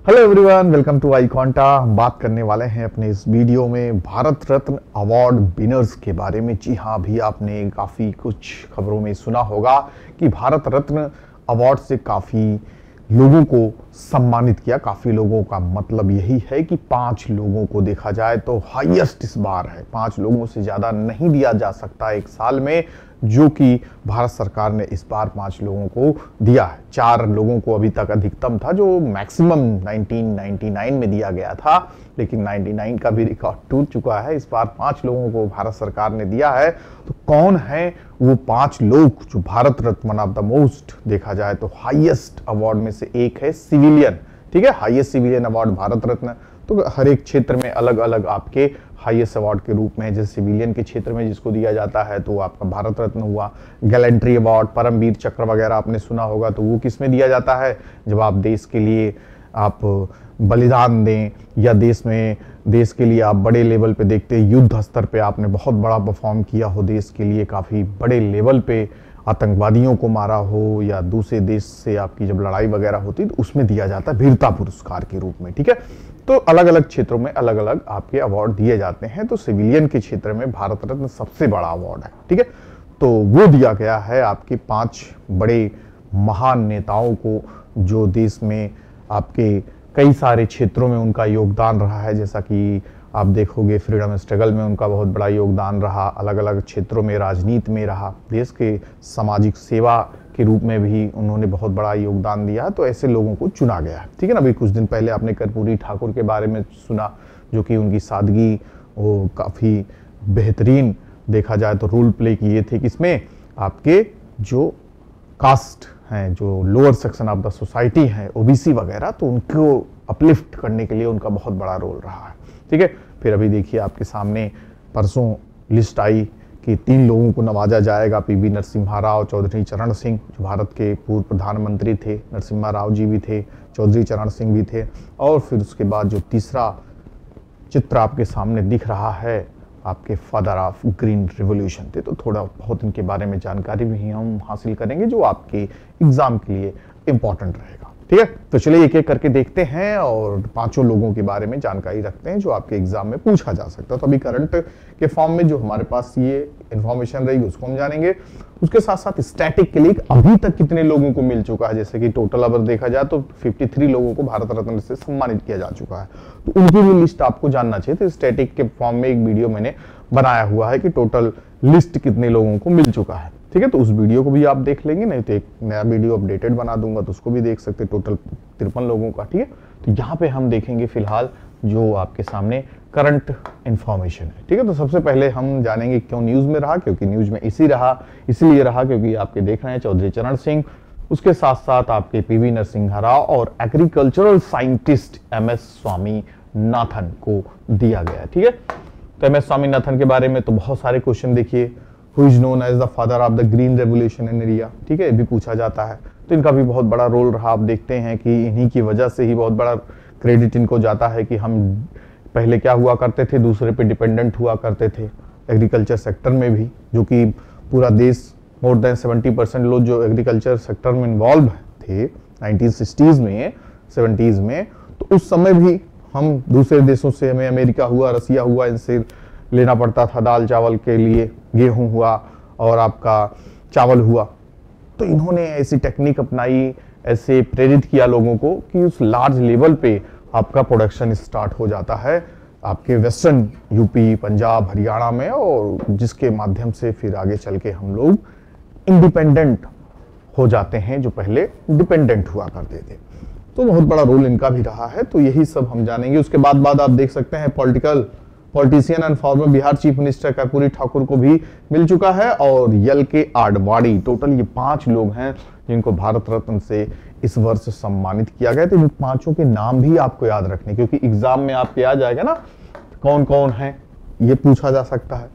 Hello everyone, welcome to आई कॉन्टा। हम बात करने वाले हैं अपने इस वीडियो में भारत रत्न अवार्ड विनर्स के बारे में। जी हाँ, अभी आपने काफ़ी कुछ खबरों में सुना होगा कि भारत रत्न अवार्ड से काफ़ी लोगों को सम्मानित किया। काफ़ी लोगों का मतलब यही है कि 5 लोगों को देखा जाए तो हाईएस्ट इस बार है। 5 लोगों से ज़्यादा नहीं दिया जा सकता एक साल में, जो कि भारत सरकार ने इस बार 5 लोगों को दिया है। 4 लोगों को अभी तक अधिकतम था, जो मैक्सिमम 1999 में दिया गया था, लेकिन 99 का भी रिकॉर्ड टूट चुका है। इस बार 5 लोगों को भारत सरकार ने दिया है। तो कौन है वो 5 लोग जो Bharat Ratna, one of the most देखा जाए तो हाईएस्ट अवार्ड में से एक है सिविलियन। ठीक है, highest civilian award Bharat Ratna. तो हर एक क्षेत्र में अलग अलग आपके हाईएस्ट अवार्ड के रूप में, जैसे सिविलियन के क्षेत्र में जिसको दिया जाता है तो आपका भारत रत्न हुआ। गैलेंट्री अवार्ड, परमवीर चक्र वगैरह आपने सुना होगा, तो वो किस में दिया जाता है? जब आप देश के लिए आप बलिदान दें या देश के लिए आप बड़े लेवल पे देखते हैं, युद्ध स्तर पे आपने बहुत बड़ा परफॉर्म किया हो देश के लिए, काफ़ी बड़े लेवल पे आतंकवादियों को मारा हो या दूसरे देश से आपकी जब लड़ाई वगैरह होती तो उसमें दिया जाता है वीरता पुरस्कार के रूप में। ठीक है, तो अलग अलग क्षेत्रों में अलग अलग आपके अवार्ड दिए जाते हैं। तो सिविलियन के क्षेत्र में भारत रत्न सबसे बड़ा अवार्ड है। ठीक है, तो वो दिया गया है आपके 5 बड़े महान नेताओं को, जो देश में आपके कई सारे क्षेत्रों में उनका योगदान रहा है। जैसा कि आप देखोगे फ्रीडम स्ट्रगल में उनका बहुत बड़ा योगदान रहा, अलग अलग क्षेत्रों में राजनीति में रहा, देश के सामाजिक सेवा के रूप में भी उन्होंने बहुत बड़ा योगदान दिया। तो ऐसे लोगों को चुना गया है। ठीक है ना। अभी कुछ दिन पहले आपने कर्पूरी ठाकुर के बारे में सुना, जो कि उनकी सादगी वो काफ़ी बेहतरीन देखा जाए तो रोल प्ले किए थे। किसमें? आपके जो कास्ट हैं, जो lower section of the society हैं, ओबीसी वगैरह, तो उनको अपलिफ्ट करने के लिए उनका बहुत बड़ा रोल रहा है। ठीक है, फिर अभी देखिए आपके सामने परसों लिस्ट आई कि 3 लोगों को नवाजा जाएगा। पीवी नरसिम्हा राव, चौधरी चरण सिंह, जो भारत के पूर्व प्रधानमंत्री थे, नरसिम्हा राव जी भी थे, चौधरी चरण सिंह भी थे। और फिर उसके बाद जो तीसरा चित्र आपके सामने दिख रहा है, आपके फादर ऑफ ग्रीन रिवॉल्यूशन थे। तो थोड़ा बहुत इनके बारे में जानकारी भी हम हासिल करेंगे, जो आपके एग्जाम के लिए इंपॉर्टेंट रहेगा। ठीक है, तो चलिए एक एक करके देखते हैं और 5 लोगों के बारे में जानकारी रखते हैं जो आपके एग्जाम में पूछा जा सकता है। तो अभी करंट के फॉर्म में जो हमारे पास ये इंफॉर्मेशन रहेगी उसको हम जानेंगे। उसके साथ साथ स्टैटिक के लिए अभी तक कितने लोगों को मिल चुका है, जैसे कि टोटल अगर देखा जाए तो 53 लोगों को भारत रत्न से सम्मानित किया जा चुका है। तो उनकी भी लिस्ट आपको जानना चाहिए। तो स्टैटिक के फॉर्म में एक वीडियो मैंने बनाया हुआ है कि टोटल लिस्ट कितने लोगों को मिल चुका है। ठीक है, तो उस वीडियो को भी आप देख लेंगे, नहीं तो एक नया वीडियो अपडेटेड बना दूंगा तो उसको भी देख सकते हैं। टोटल 53 लोगों का। ठीक है, तो यहाँ पे हम देखेंगे फिलहाल जो आपके सामने करंट इंफॉर्मेशन है। ठीक है, तो सबसे पहले हम जानेंगे क्यों न्यूज में रहा, क्योंकि न्यूज में इसीलिए रहा क्योंकि आपके देख रहे हैं चौधरी चरण सिंह, उसके साथ साथ आपके पीवी नरसिम्हा राव और एग्रीकल्चरल साइंटिस्ट MS स्वामीनाथन को दिया गया। ठीक है, तो MS स्वामीनाथन के बारे में तो बहुत सारे क्वेश्चन देखिए। Who is known as the father of the green revolution in India. ठीक है, ये भी पूछा जाता है। तो इनका भी बहुत बड़ा रोल रहा। आप देखते हैं कि इन्हीं की वजह से ही बहुत बड़ा क्रेडिट इनको जाता है कि हम पहले क्या हुआ करते थे, दूसरे पे डिपेंडेंट हुआ करते थे एग्रीकल्चर सेक्टर में भी, जो कि पूरा देश मोर देन 70% लोग जो एग्रीकल्चर सेक्टर में इन्वॉल्व थे 1960s में 70s में। तो उस समय भी हम दूसरे देशों से, हमें अमेरिका हुआ, रसिया हुआ, इनसे लेना पड़ता था दाल चावल के लिए, गेहूं हुआ और आपका चावल हुआ। तो इन्होंने ऐसी टेक्निक अपनाई, ऐसे प्रेरित किया लोगों को कि उस लार्ज लेवल पे आपका प्रोडक्शन स्टार्ट हो जाता है आपके वेस्टर्न यूपी, पंजाब, हरियाणा में, और जिसके माध्यम से फिर आगे चल के हम लोग इंडिपेंडेंट हो जाते हैं, जो पहले डिपेंडेंट हुआ करते थे। तो बहुत बड़ा रोल इनका भी रहा है। तो यही सब हम जानेंगे। उसके बाद आप देख सकते हैं politician and farmer Bihar chief minister Karpoori Thakur को भी मिल चुका है, और LK आडवाणी। टोटल ये 5 लोग हैं जिनको भारत रत्न से इस वर्ष सम्मानित किया गया। तो इन 5 के नाम भी आपको याद रखने, क्योंकि एग्जाम में आपके आ जाएगा ना कौन कौन है, ये पूछा जा सकता है,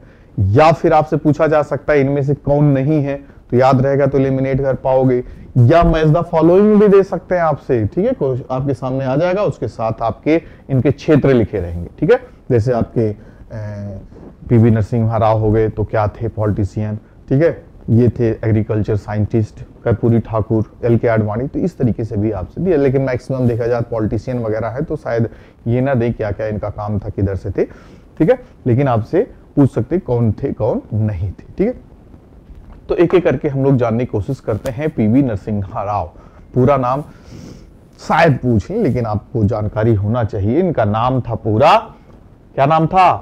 या फिर आपसे पूछा जा सकता है इनमें से कौन नहीं है, तो याद रहेगा तो एलिमिनेट कर पाओगे, या मैच द फॉलोइंग भी दे सकते हैं आपसे। ठीक है, आपके सामने आ जाएगा, उसके साथ आपके इनके क्षेत्र लिखे रहेंगे। ठीक है, जैसे आपके पीवी नरसिम्हा राव हो गए तो क्या थे, पॉलिटिशियन। ठीक है, ये थे agriculture scientist Karpoori Thakur, LK Advani. तो इस तरीके से भी आपसे दिया, लेकिन मैक्सिमम देखा जाए पॉलिटिशियन वगैरह है तो शायद ये ना दे क्या क्या इनका काम था, किधर से थे, ठीक है। लेकिन आपसे पूछ सकते कौन थे कौन नहीं थे, ठीक है। तो एक एक करके हम लोग जानने की कोशिश करते हैं। PV नरसिम्हा राव, पूरा नाम शायद पूछें लेकिन आपको जानकारी होना चाहिए। इनका नाम था पूरा, क्या नाम था?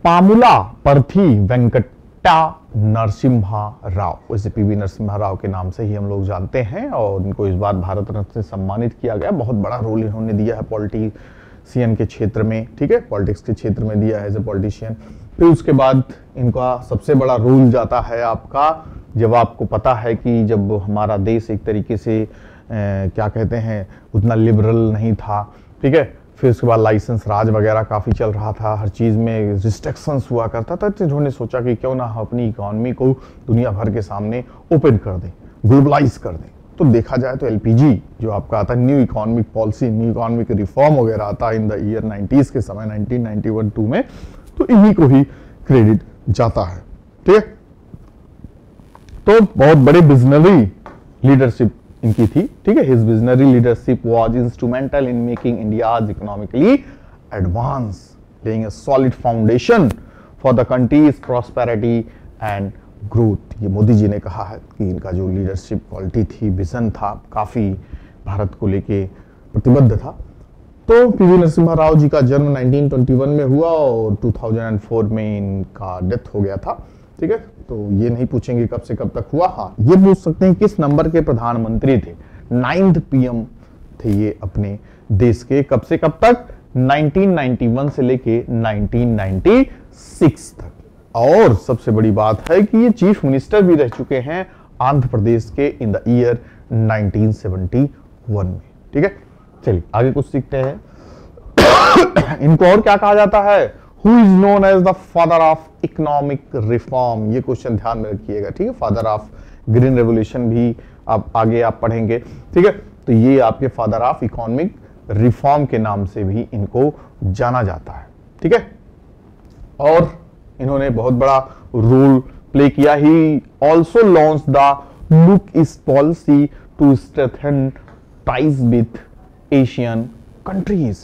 पामुला पर्थी वेंकटा नरसिम्हा राव। वैसे PV नरसिम्हा राव के नाम से ही हम लोग जानते हैं और इनको इस बार भारत रत्न से सम्मानित किया गया। बहुत बड़ा रोल इन्होंने दिया है पॉलिटिशियन के क्षेत्र में, ठीक है, पॉलिटिक्स के क्षेत्र में दिया है एज ए पॉलिटिशियन। फिर उसके बाद इनका सबसे बड़ा रोल जाता है आपका, जब आपको पता है कि जब हमारा देश एक तरीके से क्या कहते हैं उतना लिबरल नहीं था, ठीक है, फिर उसके बाद लाइसेंस राज वगैरह काफ़ी चल रहा था, हर चीज़ में रिस्ट्रिक्शंस हुआ करता था, तो इन्होंने सोचा कि क्यों ना अपनी इकॉनमी को दुनिया भर के सामने ओपन कर दें, ग्लोबलाइज कर दें। तो देखा जाए तो LPG जो आपका आता है new economic policy, new economic reform वगैरह आता है इन द ईयर 90s के समय 1991-2 में, तो इन्हीं को ही क्रेडिट जाता है, ठीक है। तो बहुत बड़े विजनरी लीडरशिप इनकी थी, ठीक है। His visionary leadership was instrumental in making India's economically advance, laying a solid foundation for the countries prosperity and growth. ये मोदी जी ने कहा है कि इनका जो लीडरशिप क्वालिटी थी, विजन था, काफी भारत को लेके प्रतिबद्ध था। तो PV नरसिम्हा राव जी का जन्म 1921 में हुआ और 2004 में इनका डेथ हो गया था, ठीक है। तो ये नहीं पूछेंगे कब से कब तक हुआ, हाँ ये पूछ सकते हैं किस नंबर के प्रधानमंत्री थे। 9th PM थे ये अपने देश के, कब से कब तक? 1991 से लेके 1996 तक। और सबसे बड़ी बात है कि ये चीफ मिनिस्टर भी रह चुके हैं आंध्र प्रदेश के इन द ईयर 1971 में, ठीक है। चलिए आगे कुछ सीखते हैं। इनको और क्या कहा जाता है? Who is known as the father of economic reform? ये क्वेश्चन ध्यान में रखिएगा, ठीक है। फादर ऑफ ग्रीन रेवोल्यूशन भी आप आगे आप पढ़ेंगे, ठीक है। तो ये आपके फादर ऑफ इकोनॉमिक रिफॉर्म के नाम से भी इनको जाना जाता है, ठीक है। और इन्होंने बहुत बड़ा रोल प्ले किया। He also launch the look east policy to strengthen ties with Asian countries,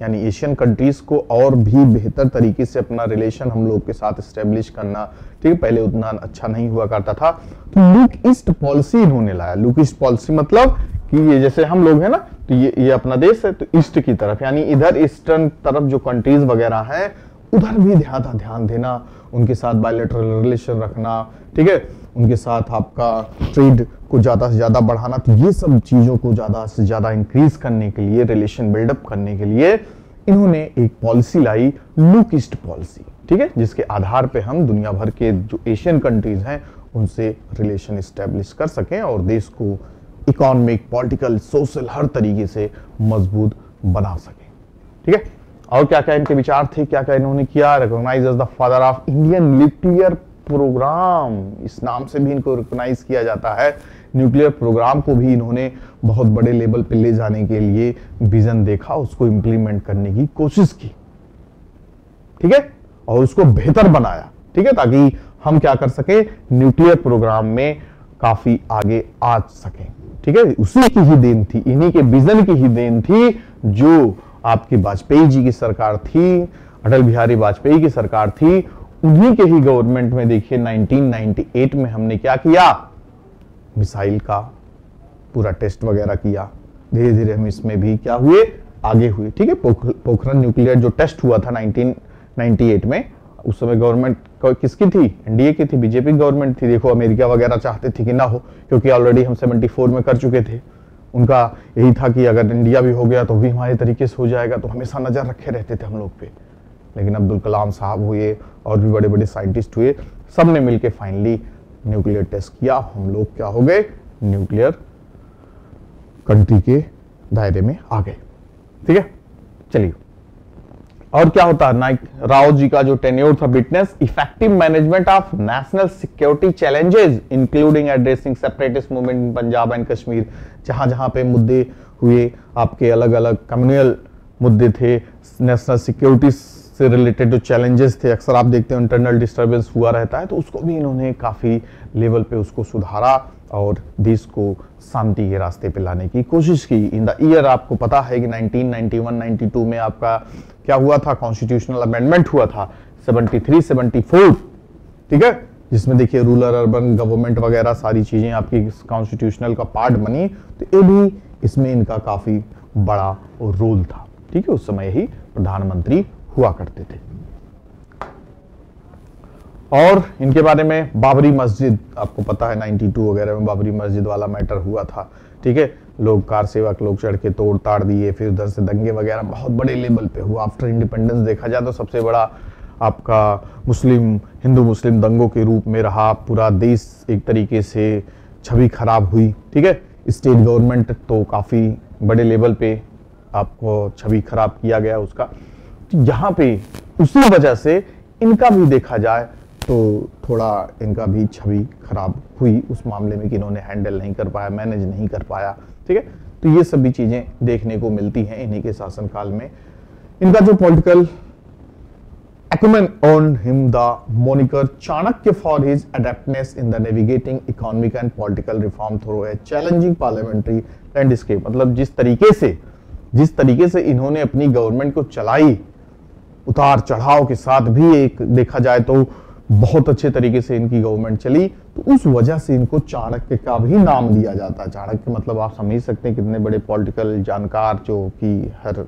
यानी एशियन कंट्रीज को और भी बेहतर तरीके से अपना रिलेशन हम लोग के साथ एस्टेब्लिश करना, ठीक है। पहले उतना अच्छा नहीं हुआ करता था, तो लुक ईस्ट पॉलिसी इन्होंने लाया। लुक ईस्ट पॉलिसी मतलब कि ये जैसे हम लोग हैं ना, तो ये अपना देश है, तो ईस्ट की तरफ, यानी इधर ईस्टर्न तरफ जो कंट्रीज वगैरह हैं उधर भी ध्यान देना, उनके साथ बायलैटरल रिलेशन रखना, ठीक है, उनके साथ आपका ट्रेड को ज्यादा से ज्यादा बढ़ाना। तो ये सब चीजों को ज्यादा से ज्यादा इंक्रीज करने के लिए, रिलेशन बिल्डअप करने के लिए इन्होंने एक पॉलिसी लाई, लुक ईस्ट पॉलिसी, ठीक है, जिसके आधार पे हम दुनिया भर के जो एशियन कंट्रीज हैं उनसे रिलेशन एस्टेब्लिश कर सकें और देश को इकोनॉमिक, पॉलिटिकल, सोशल हर तरीके से मजबूत बना सकें, ठीक है। और क्या क्या इनके विचार थे, क्या क्या इन्होंने किया? Recognise as the father of Indian nuclear programme, इस नाम से भी इनको रिकॉग्नाइज किया जाता है। न्यूक्लियर प्रोग्राम को भी इन्होंने बहुत बड़े लेवल पे ले जाने के लिए विजन देखा, उसको इंप्लीमेंट करने की कोशिश की, ठीक है, और उसको बेहतर बनाया, ठीक है, ताकि हम क्या कर सके, न्यूक्लियर प्रोग्राम में काफी आगे आ सके, ठीक है। उसी की ही देन थी, इन्हीं के विजन की ही देन थी जो आपकी वाजपेयी जी की सरकार थी, अटल बिहारी वाजपेयी की सरकार थी। उन्हीं के ही गवर्नमेंट में देखिए 1998 में हमने क्या किया, मिसाइल का पूरा टेस्ट वगैरह किया। धीरे धीरे हम इसमें भी क्या हुए, आगे हुए, ठीक है। पोखरण न्यूक्लियर जो टेस्ट हुआ था 1998 में, उस समय गवर्नमेंट किसकी थी? एनडीए की थी, बीजेपी गवर्नमेंट थी। देखो अमेरिका वगैरह चाहते थे कि ना हो, क्योंकि ऑलरेडी हम 74 में कर चुके थे। उनका यही था कि अगर इंडिया भी हो गया तो भी हमारे तरीके से हो जाएगा, तो हमेशा नजर रखे रहते थे हम लोग पे। लेकिन अब्दुल कलाम साहब हुए और भी बड़े बड़े साइंटिस्ट हुए, सबने मिलकर फाइनली न्यूक्लियर टेस्ट किया। हम लोग क्या हो गए, न्यूक्लियर कंट्री के दायरे में आ गए, ठीक है। चलिए और क्या होता है, नाइक राव जी का जो टेन्योर था, witness effective management of national security challenges including addressing separatist movement in Punjab and Kashmir. जहां जहां पे मुद्दे हुए, आपके अलग अलग कम्युनल मुद्दे थे, नेशनल सिक्योरिटी से रिलेटेड जो चैलेंजेस थे, अक्सर आप देखते हैं इंटरनल डिस्टर्बेंस हुआ रहता है, तो उसको भी इन्होंने काफ़ी लेवल पे उसको सुधारा और देश को शांति के रास्ते पे लाने की कोशिश की। इन द ईयर आपको पता है कि 1991-92 में आपका क्या हुआ था, कॉन्स्टिट्यूशनल अमेंडमेंट हुआ था 73-74, ठीक है, जिसमें देखिए रूरल अर्बन गवर्नमेंट वगैरह सारी चीजें आपकी कॉन्स्टिट्यूशनल का पार्ट बनी, तो ये भी इसमें इनका काफी बड़ा रोल था, ठीक है। उस समय ही प्रधानमंत्री हुआ करते थे। और इनके बारे में बाबरी मस्जिद आपको पता है 92 वगैरह में बाबरी मस्जिद वाला मैटर हुआ था, ठीक है। लोग कार सेवक लोग चढ़ के तोड़ ताड़ दिए, फिर उधर से दंगे वगैरह बहुत बड़े लेवल पे हुआ। आफ्टर इंडिपेंडेंस देखा जाए तो सबसे बड़ा आपका हिंदू मुस्लिम दंगों के रूप में रहा। पूरा देश एक तरीके से छवि खराब हुई, ठीक है। स्टेट गवर्नमेंट तो काफी बड़े लेवल पे आपको छवि खराब किया गया उसका, तो यहाँ पे उसी वजह से इनका भी देखा जाए तो थोड़ा इनका भी छवि खराब हुई उस मामले में कि इन्होंने हैंडल नहीं कर पाया, मैनेज नहीं कर पाया, ठीक है। तो ये सभी चीजें देखने को मिलती हैं इन्हीं के शासनकाल में। इनका जो political acumen earned him the moniker Chanakya for his adeptness in the navigating economic and political reform through a challenging parliamentary landscape। मतलब जिस तरीके से इन्होंने अपनी गवर्नमेंट को चलाई, उतार चढ़ाव के साथ भी एक देखा जाए तो बहुत अच्छे तरीके से इनकी गवर्नमेंट चली, तो उस वजह से इनको चाणक्य का भी नाम दिया जाता है। चाणक्य मतलब आप समझ सकते हैं कितने बड़े पॉलिटिकल जानकार, जो कि हर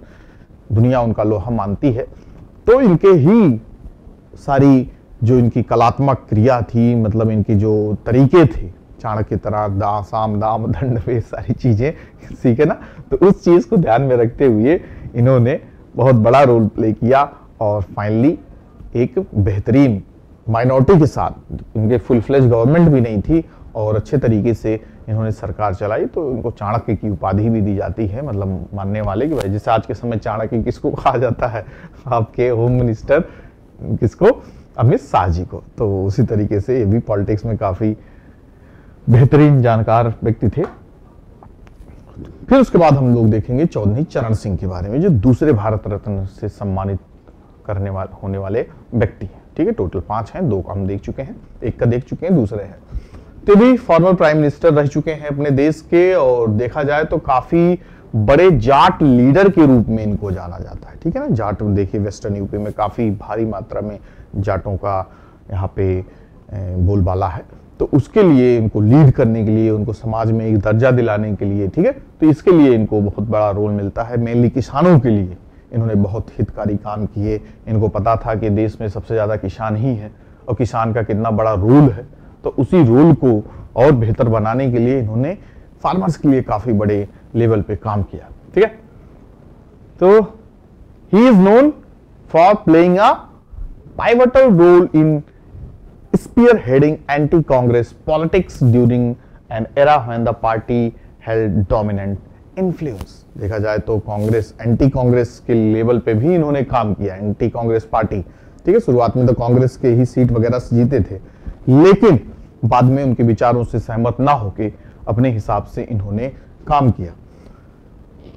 दुनिया उनका लोहा मानती है। तो इनके ही सारी जो इनकी कलात्मक क्रिया थी, मतलब इनकी जो तरीके थे चाणक्य तरह साम दाम दंड वे सारी चीजें सीखे ना, तो उस चीज को ध्यान में रखते हुए इन्होंने बहुत बड़ा रोल प्ले किया और फाइनली एक बेहतरीन माइनॉरिटी के साथ, इनके फुल फ्लेज गवर्नमेंट भी नहीं थी और अच्छे तरीके से इन्होंने सरकार चलाई, तो इनको चाणक्य की उपाधि भी दी जाती है। मतलब मानने वाले कि भाई जैसे आज के समय चाणक्य किसको कहा जाता है, आपके होम मिनिस्टर किसको, अमित शाह जी को, तो उसी तरीके से ये भी पॉलिटिक्स में काफी बेहतरीन जानकार व्यक्ति थे। फिर उसके बाद हम लोग देखेंगे चौधरी चरण सिंह के बारे में, जो दूसरे भारत रत्न से सम्मानित होने वाले व्यक्ति हैं, ठीक है। टोटल 5 हैं, 2 का हम देख चुके हैं, 1 का देख चुके हैं, दूसरे हैं। तो भी फॉर्मर प्राइम मिनिस्टर रह चुके हैं अपने देश के, और देखा जाए तो काफी बड़े जाट लीडर के रूप में इनको जाना जाता है, ठीक है ना। जाट देखिए वेस्टर्न यूपी में काफी भारी मात्रा में जाटों का यहाँ पे बोलबाला है, तो उसके लिए इनको लीड करने के लिए, उनको समाज में एक दर्जा दिलाने के लिए, ठीक है, तो इसके लिए इनको बहुत बड़ा रोल मिलता है। मेनली किसानों के लिए इन्होंने बहुत हितकारी काम किए। इनको पता था कि देश में सबसे ज्यादा किसान ही है और किसान का कितना बड़ा रोल है, तो उसी रोल को और बेहतर बनाने के लिए इन्होंने फार्मर्स के लिए काफी बड़े लेवल पे काम किया, ठीक है। तो he is known for playing a pivotal role in spearheading anti-Congress politics during an era when the party held dominant influence। देखा जाए तो कांग्रेस, एंटी कांग्रेस के लेवल पे भी इन्होंने काम किया, एंटी कांग्रेस पार्टी, ठीक है। शुरुआत में तो कांग्रेस के ही सीट वगैरह जीते थे, लेकिन बाद में उनके विचारों से सहमत ना होके अपने हिसाब से इन्होंने काम किया।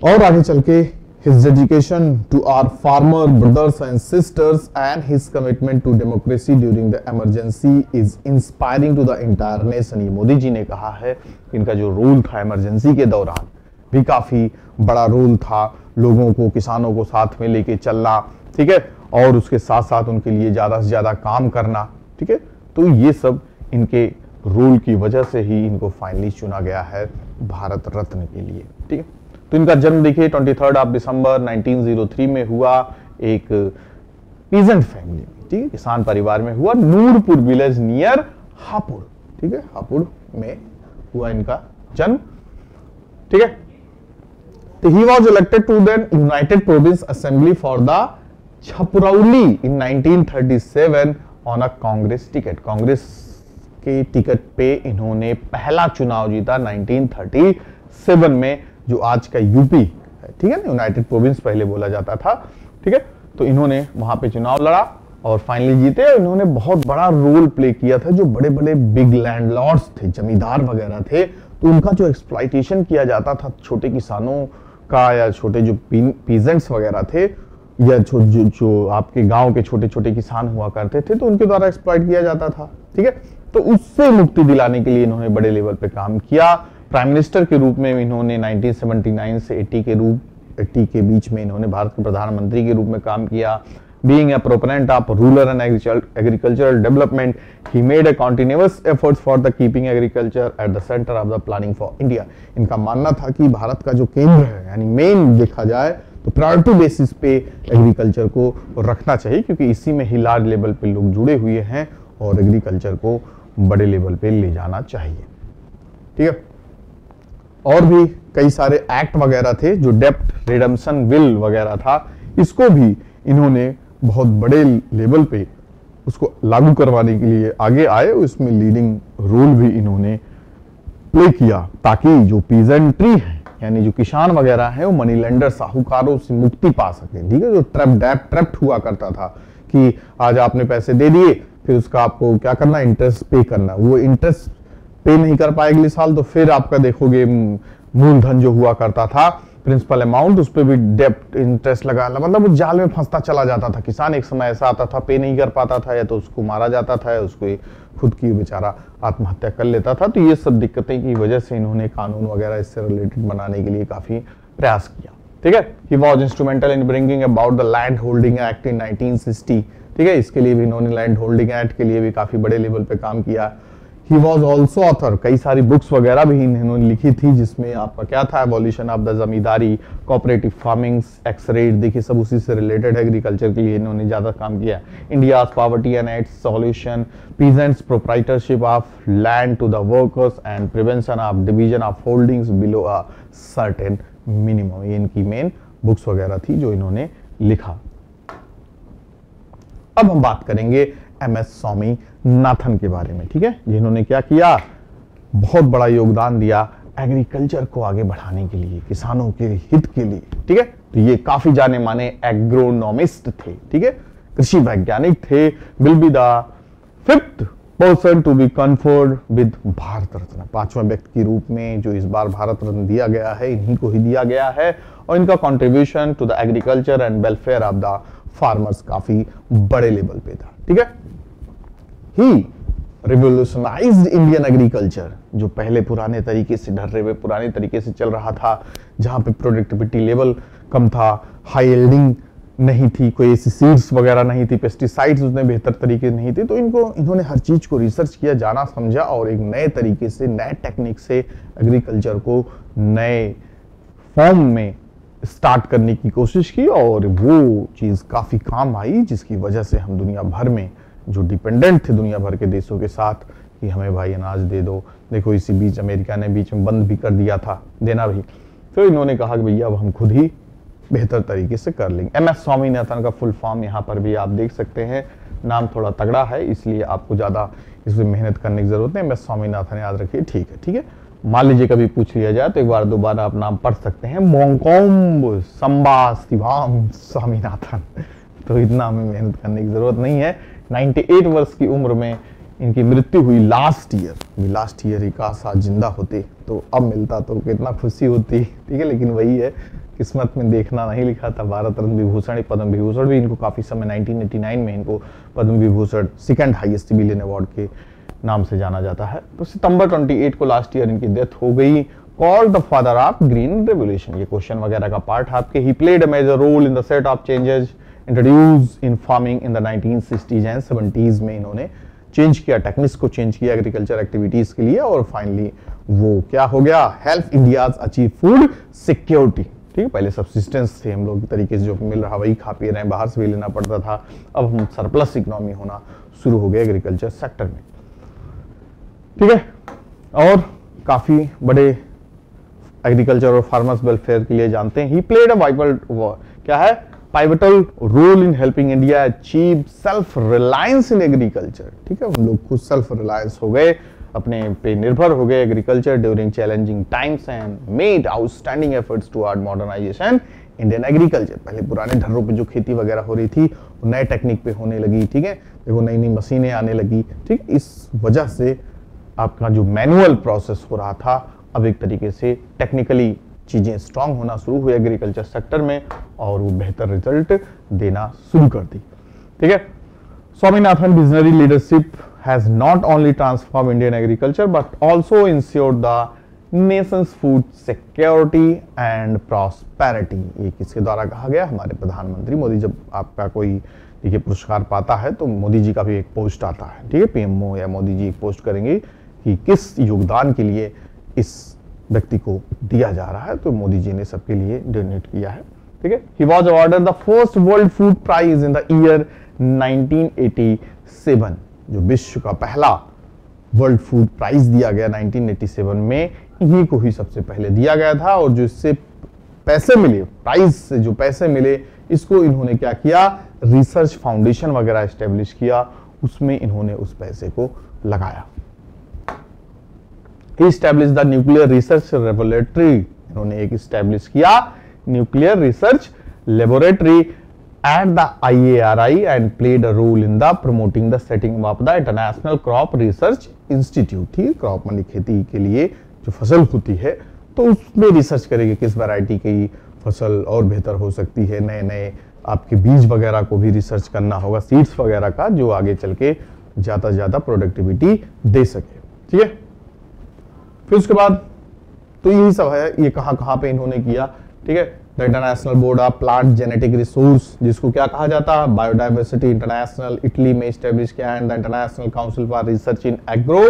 और आगे चल के his dedication to our farmer brothers and sisters and his commitment to democracy during the emergency is inspiring to the entire nation। ये मोदी जी ने कहा है कि इनका जो रोल था इमरजेंसी के दौरान भी काफी बड़ा रोल था, लोगों को, किसानों को साथ में लेके चलना, ठीक है, और उसके साथ साथ उनके लिए ज्यादा से ज्यादा काम करना, ठीक है। तो ये सब इनके रोल की वजह से ही इनको फाइनली चुना गया है भारत रत्न के लिए, ठीक है। तो इनका जन्म देखिए 23 दिसंबर 1903 में हुआ, एक पीजेंट फैमिली में, ठीक है, किसान परिवार में हुआ, नूरपुर विलेज नियर हापुड़, ठीक है, हापुड़ में हुआ इनका जन्म, ठीक है। तो he was elected to the United Province assembly for the Chhaprauli in 1937 on a Congress ticket. Congress के टिकट पे इन्होंने पहला चुनाव जीता 1937 में, जो आज का यूपी है, ठीक है ना, यूनाइटेड प्रोविंस पहले बोला जाता था, ठीक है। तो इन्होंने वहां पे चुनाव लड़ा और फाइनली जीते। और इन्होंने बहुत बड़ा रोल प्ले किया था। जो बड़े बड़े बिग लैंडलॉर्ड्स थे, जमींदार वगैरह थे, तो उनका जो एक्सप्लॉइटेशन किया जाता था छोटे किसानों का या छोटे जो पीजेंट्स वगैरह थे, या जो आपके गांव के छोटे छोटे किसान हुआ करते थे तो उनके द्वारा एक्सप्लॉइट किया जाता था, ठीक है। तो उससे मुक्ति दिलाने के लिए इन्होंने बड़े लेवल पे काम किया। प्राइम मिनिस्टर के रूप में इन्होंने 1979 से 80 के बीच में इन्होंने भारत के प्रधानमंत्री के रूप में काम किया। Being a proponent of rural and agricultural development, he made a continuous efforts for the keeping agriculture at the center of the planning for India. इनका मानना था कि भारत का जो केंद्र है, यानी मेन देखा जाए तो प्रायोरिटी बेसिस पे एग्रीकल्चर को रखना चाहिए, क्योंकि इसी में ही लार्ज लेवल पे लोग जुड़े हुए हैं और एग्रीकल्चर को बड़े लेवल पे ले जाना चाहिए, ठीक है। और भी कई सारे एक्ट वगैरह थे, जो डेप्ट रिडम्पशन बिल वगैरह था, इसको भी इन्होंने बहुत बड़े लेवल पे उसको लागू करवाने के लिए आगे आए। उसमें लीडिंग रोल भी इन्होंने प्ले किया, ताकि जो पीजेंट्री है, यानी जो किसान वगैरह है, वो मनी लेंडर साहूकारों से मुक्ति पा सके, ठीक है। जो ट्रैप्ड हुआ करता था कि आज आपने पैसे दे दिए, फिर उसका आपको क्या करना, इंटरेस्ट पे करना। वो इंटरेस्ट पे नहीं कर पाए अगले साल, तो फिर आपका देखोगे मूलधन जो हुआ करता था, प्रिंसिपल अमाउंट, उस पर भी डेप्ट इंटरेस्ट लगा, मतलब उस जाल में फंसता चला जाता था किसान। एक समय ऐसा आता था पे नहीं कर पाता था, या तो उसको मारा जाता था, या उसको खुद की बेचारा आत्महत्या कर लेता था। तो ये सब दिक्कतें की वजह से इन्होंने कानून वगैरह इससे रिलेटेड बनाने के लिए काफी प्रयास किया, ठीक है। He was instrumental in bringing about the land holding act in 1960, ठीक है। इसके लिए भी इन्होंने लैंड होल्डिंग एक्ट के लिए भी काफी बड़े लेवल पे काम किया। He was also author, कई सारी बुक्स वगैरह भी इन्होंने लिखी थी, जिसमें आपका क्या था, evolution of the zamindari, cooperative farming, x rate, देखिए सब उसी से रिलेटेड एग्रीकल्चर के लिए इन्होंने ज्यादा काम किया। India's poverty and its solution, peasants proprietorship of land to the workers and prevention of division of holdings below a certain minimum, ये इनकी मेन बुक्स वगैरह थी जो इन्होंने लिखा। अब हम बात करेंगे MS स्वामीनाथन के बारे में, ठीक है, जिन्होंने क्या किया, बहुत बड़ा योगदान दिया एग्रीकल्चर को आगे बढ़ाने के लिए, किसानों के हित के लिए, ठीक है। तो ये काफी जाने माने एग्रोनॉमिस्ट थे, ठीक है, कृषि वैज्ञानिक थे। Will be the 5th person to be conferred with Bharat Ratna, 5वें व्यक्ति के रूप में जो इस बार भारत रत्न दिया गया है, इन्हीं को ही दिया गया है। और इनका contribution to the agriculture and welfare of the farmers काफी बड़े लेवल पे था, ठीक है। ही रिवोल्यूशनाइज्ड इंडियन एग्रीकल्चर, जो पहले पुराने तरीके से ढर्रे हुए पुराने तरीके से चल रहा था, जहां पे प्रोडक्टिविटी लेवल कम था, हाई यील्डिंग नहीं थी, कोई ऐसी सीड्स वगैरह नहीं थी, पेस्टिसाइड्स उतने बेहतर तरीके नहीं थे। तो इन्होंने हर चीज को रिसर्च किया, जाना समझा, और एक नए तरीके से, नए टेक्निक से एग्रीकल्चर को नए फॉर्म में स्टार्ट करने की कोशिश की, और वो चीज काफी काम आई, जिसकी वजह से हम दुनिया भर में जो डिपेंडेंट थे दुनिया भर के देशों के साथ कि हमें भाई अनाज दे दो, देखो इसी बीच अमेरिका ने बीच में बंद भी कर दिया था देना भी, तो इन्होंने कहा कि भैया अब हम खुद ही बेहतर तरीके से कर लेंगे। MS स्वामीनाथन का फुल फॉर्म यहाँ पर भी आप देख सकते हैं, नाम थोड़ा तगड़ा है इसलिए आपको ज्यादा इसमें मेहनत करने की जरूरत नहीं, MS स्वामीनाथन याद रखिए, ठीक है, ठीक है। मान लीजिए कभी पूछ लिया जाए तो एक बार दोबारा आप नाम पढ़ सकते हैं, मोंकोम्ब संबा शिवाम स्वामीनाथन, तो इतना हमें मेहनत करने की जरूरत नहीं है। 98 वर्ष की उम्र में इनकी मृत्यु हुई लास्ट ईयर ही, काश आज जिंदा होते तो अब मिलता तो कितना खुशी होती, ठीक है। लेकिन वही है, किस्मत में देखना नहीं लिखा था। भारत रत्न विभूषण, पद्म विभूषण भी इनको काफी समय 1989 में इनको Padma Vibhushan second highest civilian award के नाम से जाना जाता है। तो सितंबर 28 को लास्ट ईयर इनकी डेथ हो गई। Called the father of green revolution, ये क्वेश्चन वगैरह का पार्ट है आपके। He played a major role in the set of changes introduce in farming in the 1960s and 70s में इन्होंने चेंज किया, टेक्निक्स को चेंज किया एग्रीकल्चर एक्टिविटीज के लिए, और फाइनली वो क्या हो गया, help India achieve food security, ठीक है। पहले सब्सिस्टेंस थे हम लोग तरीके से जो मिल रहा वही खा पी रहे हैं, बाहर से भी लेना पड़ता था, अब हम सरप्लस इकोनॉमी होना शुरू हो गया एग्रीकल्चर सेक्टर में, ठीक है। और काफी बड़े एग्रीकल्चर और फार्मर्स वेलफेयर के लिए जानते हैं। ही प्लेड अ वाइटल, क्या है, pivotal role in helping India achieve self reliance in agriculture, ठीक है। हम लोग खुद सेल्फ रिलायंस हो गए, अपने पे निर्भर हो गए agriculture during challenging times and made outstanding efforts toward modernisation Indian agriculture. पहले पुराने ढर्रों पे जो खेती वगैरह हो रही थी वो नए टेक्निक पे होने लगी, ठीक है। देखो नई नई मशीनें आने लगी, ठीक। इस वजह से आपका जो मैनुअल प्रोसेस हो रहा था अब एक तरीके से टेक्निकली चीज़ें स्ट्रांग होना शुरू हुई एग्रीकल्चर सेक्टर में और वो बेहतर रिजल्ट देना शुरू कर दी। ठीक है, Swaminathan visionary leadership has not only transform Indian agriculture but also insured the Nations food security and prosperity. ये किसके द्वारा कहा गया? हमारे प्रधानमंत्री मोदी। जब आपका कोई देखिए पुरस्कार पाता है तो मोदी जी का भी एक पोस्ट आता है, ठीक है, पीएमओ या मोदी जी एक पोस्ट करेंगे कि किस योगदान के लिए इस व्यक्ति को दिया जा रहा है, तो मोदी जी ने सबके लिए डोनेट किया है। ठीक है, he was awarded the first world food prize in the year 1987। जो विश्व का पहला वर्ल्ड फूड प्राइज दिया गया 1987 में, इन्हीं को ही सबसे पहले दिया गया था। और जो इससे पैसे मिले, प्राइज से जो पैसे मिले, इसको इन्होंने क्या किया? रिसर्च फाउंडेशन वगैरह एस्टेब्लिश किया, उसमें इन्होंने उस पैसे को लगाया। Establish the nuclear research laboratory. इन्होंने एक इस्टेब्लिश किया nuclear research laboratory at the IARI and played a role in the promoting the setting of the International Crop Research Institute। थी क्रॉप मानी खेती के लिए जो फसल होती है, तो उसमें रिसर्च करेगी किस वैरायटी की फसल और बेहतर हो सकती है। नए नए आपके बीज वगैरह को भी रिसर्च करना होगा, सीड्स वगैरह का, जो आगे चल के ज़्यादा से ज़्यादा प्रोडक्टिविटी दे सके। ठीक है, फिर उसके बाद तो यही सब है, ये कहाँ कहाँ पे इन्होंने किया। ठीक है, the international board of plant genetic resource, जिसको क्या कहा जाता है? बायोडाइवर्सिटी इंटरनेशनल, इटली में स्टैब्लिश किया, and the international council for research in agro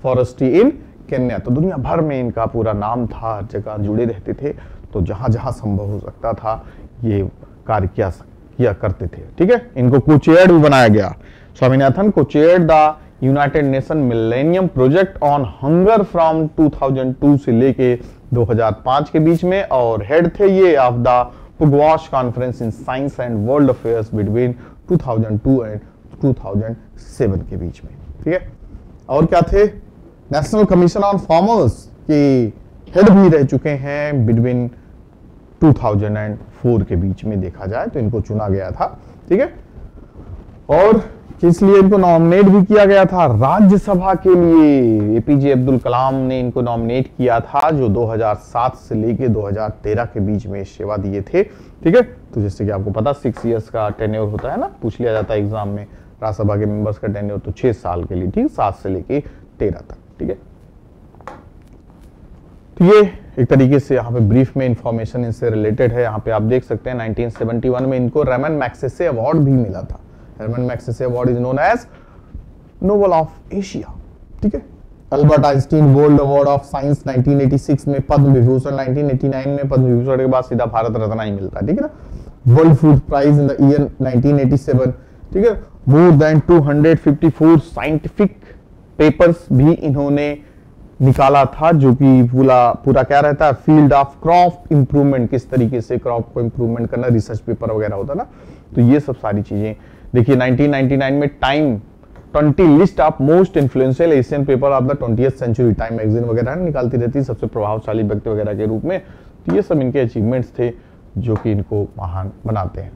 forestry in Kenya. तो दुनिया भर में इनका पूरा नाम था, हर जगह जुड़े रहते थे, तो जहां जहां संभव हो सकता था ये कार्य किया करते थे। ठीक है, इनको को-चेयर भी बनाया गया। Swaminathan co-chaired the United Nation Millennium Project on hunger from 2002 से लेके 2005 के बीच में, और हेड थे ये of the Pugwash conference in science and world affairs between 2002 and 2007 के बीच में। ठीक है, और क्या थे? नेशनल कमीशन ऑन फार्मर्स के हेड भी रह चुके हैं बिटवीन 2004 के बीच में, देखा जाए तो इनको चुना गया था। ठीक है, और इसलिए इनको नॉमिनेट भी किया गया था राज्यसभा के लिए। एपीजे अब्दुल कलाम ने इनको नॉमिनेट किया था, जो 2007 से लेके 2013 के बीच में सेवा दिए थे। ठीक है, तो जैसे कि आपको पता 6 इयर्स का टेन्योर होता है ना, पूछ लिया जाता है एग्जाम में, राज्यसभा के मेंबर्स का टेन्योर तो 6 साल के लिए, ठीक, 7 से लेके 13 तक। ठीक है, तो ये एक तरीके से यहाँ पे ब्रीफ में इंफॉर्मेशन इनसे रिलेटेड है। यहाँ पे आप देख सकते हैं 1971 में इनको रेमन मैग्सेसे अवार्ड भी मिला था। Ramon Magsaysay award is known as Nobel of Asia. ठीक है, Albert Einstein world award of science 1986 में, पद्म विभूषण 1989 में, पद्म विभूषण के बाद सीधा भारत रत्न ही मिलता है। ठीक है ना, world food prize in the year 1987। ठीक है, मोर देन 254 साइंटिफिक पेपर्स भी इन्होंने निकाला था, जो कि पूरा क्या रहता है? फील्ड ऑफ क्रॉप इंप्रूवमेंट, किस तरीके से क्रॉप को इंप्रूवमेंट करना, रिसर्च पेपर वगैरह होता ना, तो ये सब सारी चीजें। देखिए 1999 में Time 20 list of most influential Asian paper of the 20th century, Time magazine वगैरह निकालती रहती है सबसे प्रभावशाली व्यक्ति वगैरह के रूप में। तो ये सब इनके अचीवमेंट्स थे जो कि इनको महान बनाते हैं।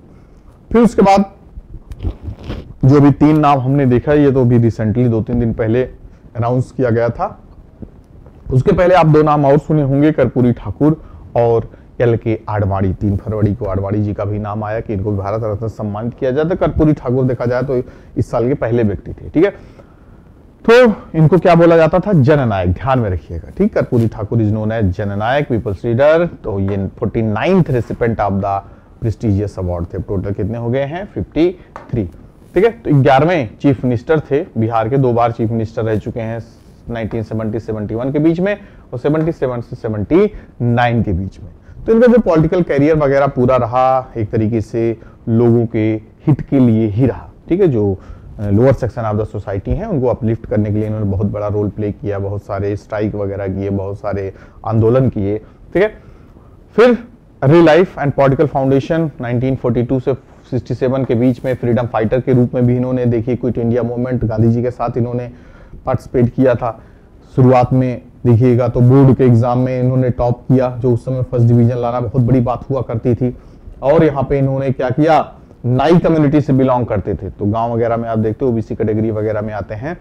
फिर उसके बाद जो भी 3 नाम हमने देखा, ये तो अभी रिसेंटली 2-3 दिन पहले अनाउंस किया गया था। उसके पहले आप 2 नाम और सुने होंगे, कर्पूरी ठाकुर और एल.के. आडवाणी। 3 फरवरी को आडवाणी जी का भी नाम आया कि इनको भारत रत्न सम्मानित किया जाता है। कर्पूरी ठाकुर देखा जाए तो इस साल के पहले व्यक्ति थे। ठीक है, तो इनको क्या बोला जाता था? जननायक, ध्यान में रखिएगा। ठीक, Karpoori Thakur is known as Jannayak, people's leader. तो ये 49th recipient of the prestigious award थे। टोटल कितने हो गए हैं? 53। ठीक है, तो 11वें चीफ मिनिस्टर थे बिहार के, 2 बार चीफ मिनिस्टर रह चुके हैं 1970-71 के बीच में और 77 से 79 के बीच में। तो इनका जो पॉलिटिकल कैरियर वगैरह पूरा रहा एक तरीके से लोगों के हित के लिए ही रहा। ठीक है, जो lower section of the society हैं उनको अपलिफ्ट करने के लिए इन्होंने बहुत बड़ा रोल प्ले किया, बहुत सारे स्ट्राइक वगैरह किए, बहुत सारे आंदोलन किए। ठीक है, फिर early life and political foundation 1942 से 67 के बीच में फ्रीडम फाइटर के रूप में भी इन्होंने देखिए quit India movement, Gandhi ji के साथ इन्होंने पार्टिसिपेट किया था। शुरुआत में देखिएगा तो बोर्ड के एग्जाम में इन्होंने टॉप किया, जो उस समय फर्स्ट डिवीजन लाना बहुत बड़ी बात हुआ करती थी। और यहाँ पे इन्होंने क्या किया? नाई कम्युनिटी से बिलोंग करते थे, तो गांव वगैरह में आप देखते हो ओबीसी कैटेगरी वगैरह में आते हैं,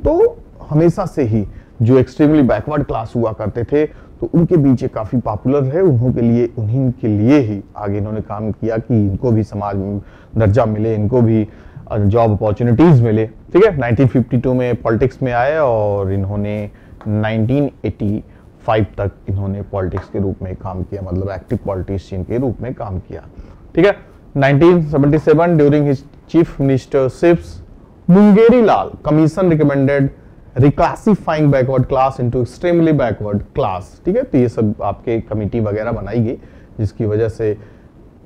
तो हमेशा से ही जो एक्सट्रीमली बैकवर्ड क्लास हुआ करते थे, तो उनके बीच ये काफ़ी पॉपुलर है। उन्हीं के लिए ही आगे इन्होंने काम किया कि इनको भी समाज में दर्जा मिले, इनको भी जॉब अपॉर्चुनिटीज़ मिले। ठीक है, 1952 में पॉलिटिक्स में आए और इन्होंने 1985 तक इन्होंने पॉलिटिक्स के रूप में काम किया, मतलब एक्टिव पॉलिटिशियन के रूप में काम किया। ठीक है, 1977 during his chief ministerships Mungeri Lal commission recommended reclassifying backward class into extremely backward class. ठीक है, तो ये सब आपके कमिटी वगैरह बनाई गई जिसकी वजह से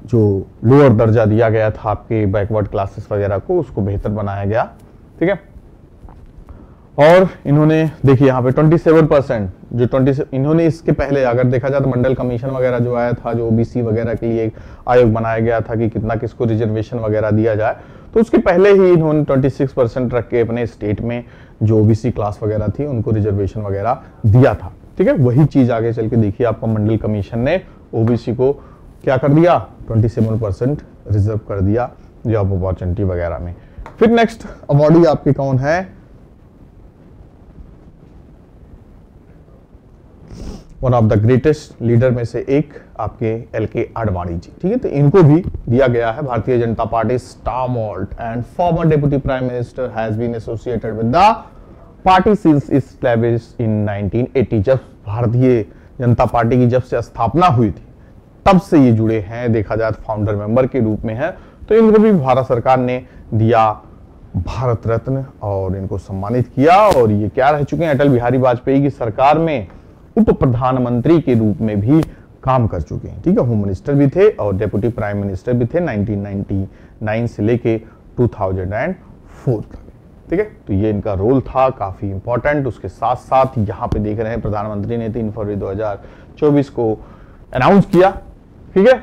जो लोअर दर्जा दिया गया था आपके बैकवर्ड क्लासेस वगैरह को, उसको बेहतर बनाया गया। ठीक है, और इन्होंने देखिए यहाँ पे 27% जो 20 इन्होंने इसके पहले अगर देखा जाए तो मंडल कमीशन वगैरह जो आया था, जो ओबीसी वगैरह के लिए एक आयोग बनाया गया था कि कितना किसको रिजर्वेशन वगैरह दिया जाए, तो उसके पहले ही इन्होंने 26% रख के अपने स्टेट में जो ओबीसी क्लास वगैरह थी उनको रिजर्वेशन वगैरह दिया था। ठीक है, वही चीज आगे चल के देखिए आपको मंडल कमीशन ने ओबीसी को क्या कर दिया, 27% रिजर्व कर दिया जॉब अपॉर्चुनिटी वगैरह में। फिर नेक्स्ट अवार्डी आपके कौन है, one of the greatest leader में से एक आपके एल.के. आडवाणी जी। ठीक है, तो इनको भी दिया गया है। Bharatiya Janata Party stalwart and former deputy prime minister has been associated with the party since established in 1980। जब भारतीय जनता पार्टी की जब से स्थापना हुई थी तब से ये जुड़े हैं, देखा जाए फाउंडर मेंबर के रूप में है। तो इनको भी भारत सरकार ने दिया भारत रत्न और इनको सम्मानित किया। और ये क्या रह चुके हैं, अटल बिहारी वाजपेयी की सरकार में उप प्रधानमंत्री के रूप में भी काम कर चुके हैं। ठीक है, होम मिनिस्टर भी थे और डेप्यूटी प्राइम मिनिस्टर भी थे 1999 से लेके 2004 तक। ठीक है, तो ये इनका रोल था काफी इंपॉर्टेंट। उसके साथ साथ यहाँ पे देख रहे हैं प्रधानमंत्री ने 3 फरवरी 2024 को अनाउंस किया, ठीक है,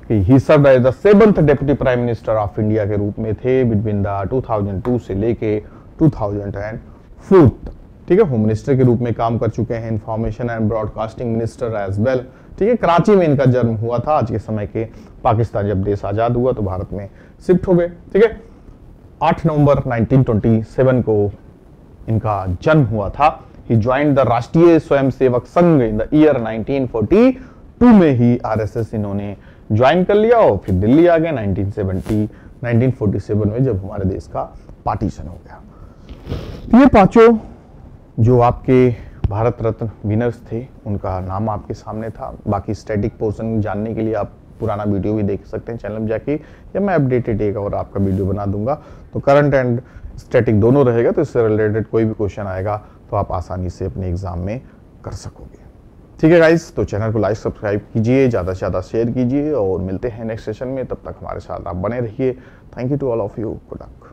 कि he served as the 7th deputy prime minister of India के रूप में थे बिटवीन द 2002 से लेके 2004 तक। ठीक है, होम मिनिस्टर के रूप में काम कर चुके हैं, information and broadcasting minister as well. ठीक है, कराची में इनका जन्म हुआ था। आज के समय के पाकिस्तान जब देश आजाद हुआ तो भारत में शिफ्ट हो गए। ठीक है, 8 नवंबर 1927 को इनका जन्म हुआ था। ही ज्वाइंड द राष्ट्रीय स्वयंसेवक संघ इन द ईयर 1942 में ही आरएसएस इन्होंने ज्वाइन कर लिया और फिर दिल्ली आ गए 1947 में जब हमारे देश का पार्टीशन हो गया। ये पांचों जो आपके भारत रत्न विनर्स थे उनका नाम आपके सामने था। बाकी स्टैटिक पोर्शन जानने के लिए आप पुराना वीडियो भी देख सकते हैं चैनल में जाके, या मैं अपडेटेड एक और आपका वीडियो बना दूंगा। तो करंट एंड स्टैटिक दोनों रहेगा, तो इससे रिलेटेड कोई भी क्वेश्चन आएगा तो आप आसानी से अपने एग्जाम में कर सकोगे। ठीक है गाइस, तो चैनल को लाइक सब्सक्राइब कीजिए, ज़्यादा से ज़्यादा शेयर कीजिए और मिलते हैं नेक्स्ट सेशन में। तब तक हमारे साथ आप बने रहिए। Thank you to all of you. Good luck.